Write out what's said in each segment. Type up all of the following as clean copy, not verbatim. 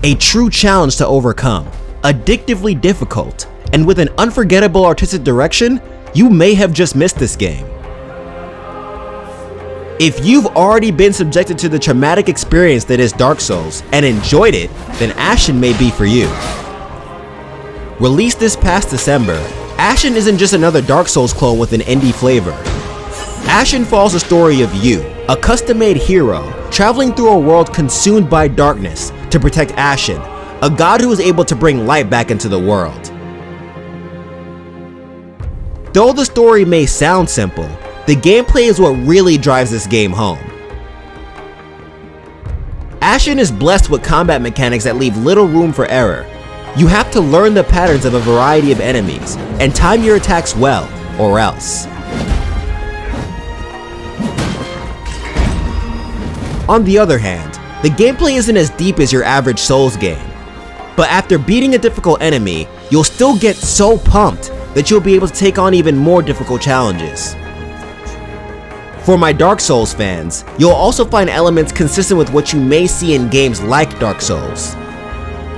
A true challenge to overcome, addictively difficult, and with an unforgettable artistic direction, you may have just missed this game. If you've already been subjected to the traumatic experience that is Dark Souls and enjoyed it, then Ashen may be for you. Released this past December, Ashen isn't just another Dark Souls clone with an indie flavor. Ashen follows the story of you, a custom-made hero, traveling through a world consumed by darkness to protect Ashen, a god who is able to bring light back into the world. Though the story may sound simple, the gameplay is what really drives this game home. Ashen is blessed with combat mechanics that leave little room for error. You have to learn the patterns of a variety of enemies and time your attacks well, or else. On the other hand, the gameplay isn't as deep as your average Souls game. But after beating a difficult enemy, you'll still get so pumped that you'll be able to take on even more difficult challenges. For my Dark Souls fans, you'll also find elements consistent with what you may see in games like Dark Souls.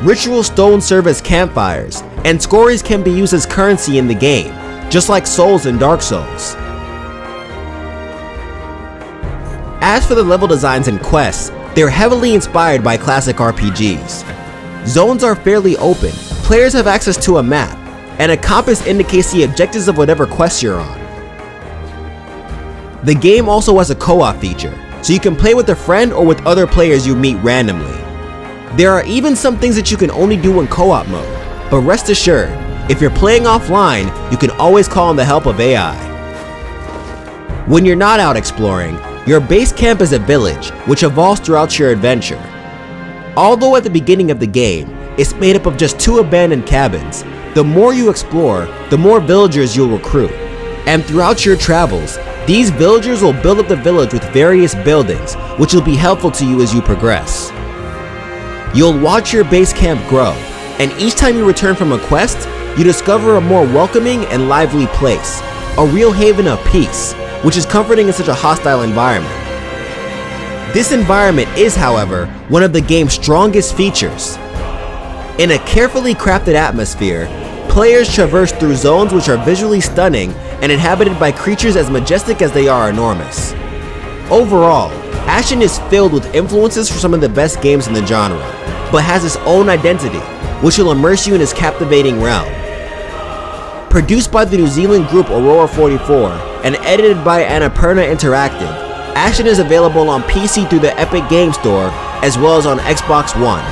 Ritual stones serve as campfires, and scories can be used as currency in the game, just like Souls and Dark Souls. As for the level designs and quests, they're heavily inspired by classic RPGs. Zones are fairly open, players have access to a map, and a compass indicates the objectives of whatever quest you're on. The game also has a co-op feature, so you can play with a friend or with other players you meet randomly. There are even some things that you can only do in co-op mode, but rest assured, if you're playing offline, you can always call on the help of AI. When you're not out exploring, your base camp is a village, which evolves throughout your adventure. Although at the beginning of the game, it's made up of just 2 abandoned cabins, the more you explore, the more villagers you'll recruit. And throughout your travels, these villagers will build up the village with various buildings, which will be helpful to you as you progress. You'll watch your base camp grow, and each time you return from a quest, you discover a more welcoming and lively place, a real haven of peace, which is comforting in such a hostile environment. This environment is, however, one of the game's strongest features. In a carefully crafted atmosphere, players traverse through zones which are visually stunning and inhabited by creatures as majestic as they are enormous. Overall, Ashen is filled with influences from some of the best games in the genre, but has its own identity, which will immerse you in its captivating realm. Produced by the New Zealand group Aurora 44 and edited by Annapurna Interactive, Ashen is available on PC through the Epic Game Store as well as on Xbox One.